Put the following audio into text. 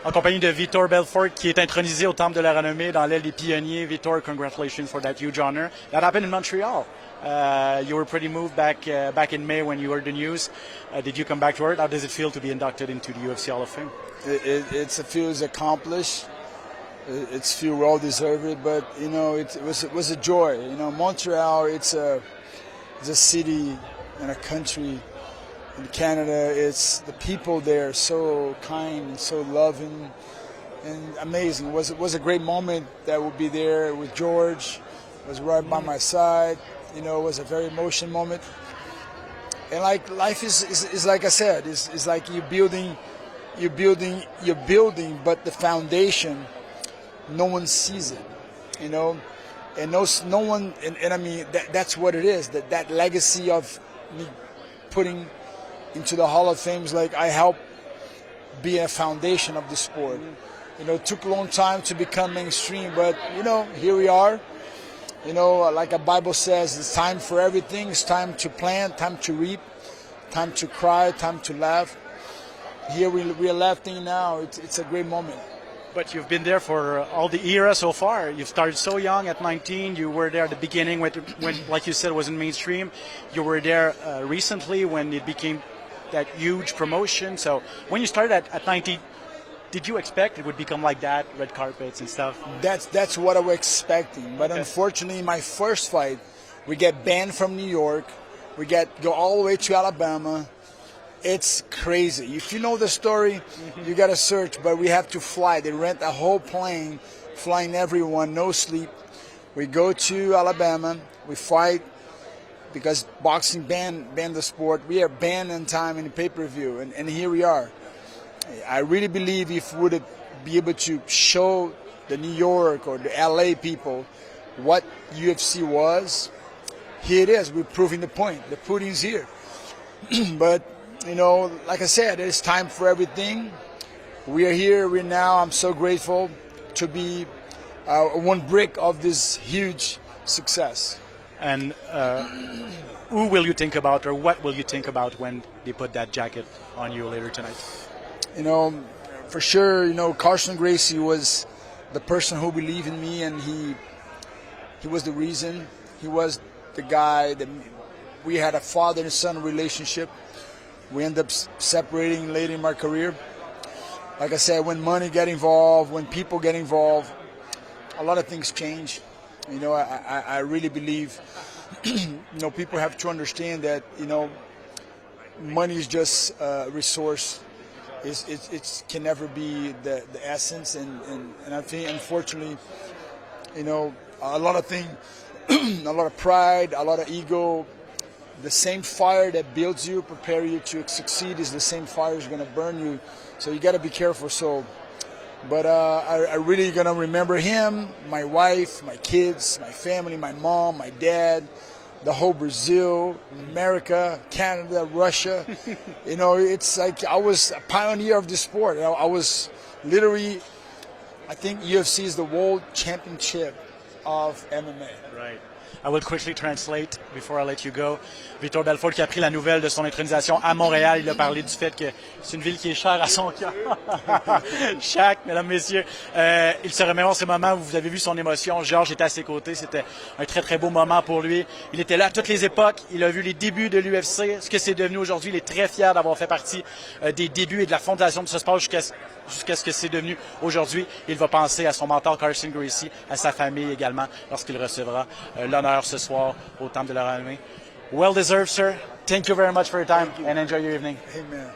En compagnie de Vitor Belfort, qui est intronisé au Temple de la Renommée dans l'aile des pionniers. Vitor, congratulations for that huge honor. That happened in Montreal. You were pretty moved back in May when you heard the news. Did you come back to Earth? How does it feel to be inducted into the UFC Hall of Fame? It feels accomplished. It's feel well deserved, but you know it was a joy. You know, Montreal, it's a city and a country. In Canada, it's the people there so kind and so loving and amazing. It was a great moment that would be there with George. It was right by my side. You know, it was a very emotional moment. And like life is like I said, is like you're building, but the foundation, no one sees it. You know, and no one. And I mean that's what it is. That legacy of me putting into the Hall of Fame is like I helped be a foundation of the sport. You know, it took a long time to become mainstream, but you know, here we are. You know, like a Bible says, it's time for everything. It's time to plant, time to reap, time to cry, time to laugh. Here we are laughing now. It's a great moment. But you've been there for all the era so far. You've started so young at 19. You were there at the beginning when like you said, it wasn't mainstream. You were there recently when it became that huge promotion. So when you started at 19, did you expect it would become like that, red carpets and stuff? That's what I was expecting. But unfortunately, my first fight, we get banned from New York. We go all the way to Alabama. It's crazy. If you know the story, you got to search. But we have to fly. They rent a whole plane, flying everyone, no sleep. We go to Alabama. We fight because boxing banned the sport. We are banned in time in the pay-per-view, and here we are. I really believe if we would be able to show the New York or the LA people what UFC was, here it is. We're proving the point. The pudding's here. But you know, like I said, it's time for everything. We are here. We're now. I'm so grateful to be one brick of this huge success. And who will you think about, or what will you think about when they put that jacket on you later tonight? You know, for sure, you know, Carson Gracie was the person who believed in me, and he was the reason. He was the guy that we had a father and son relationship. We ended up separating later in my career. Like I said, when money get involved, when people get involved, a lot of things change. You know, I really believe, you know, people have to understand that, you know, money is just a resource. It can never be the essence. And I think, unfortunately, you know, a lot of things, a lot of pride, a lot of ego, the same fire that builds you, prepare you to succeed, is the same fire is going to burn you. So you got to be careful. So. But I really gonna remember him, my wife, my kids, my family, my mom, my dad, the whole Brazil, America, Canada, Russia. You know, it's like I was a pioneer of the sport. You know, I was literally, I think UFC is the world championship of MMA. Right. I will quickly translate before I let you go. Vitor Belfort qui a pris la nouvelle de son intronisation à Montréal. Il a parlé du fait que c'est une ville qui est chère à son cœur. Chaque, mesdames, messieurs. Il se remémore ces moments où vous avez vu son émotion. Georges était à ses côtés. C'était un très, très beau moment pour lui. Il était là à toutes les époques. Il a vu les débuts de l'UFC, ce que c'est devenu aujourd'hui. Il est très fier d'avoir fait partie des débuts et de la fondation de ce sport jusqu'à ce que c'est devenu aujourd'hui. Il va penser à son mentor Carson Gracie, à sa famille également, lorsqu'il recevra l'honneur ce soir au Temple de la Renommée. Well deserved, sir. Thank you very much for your time and enjoy your evening. Amen.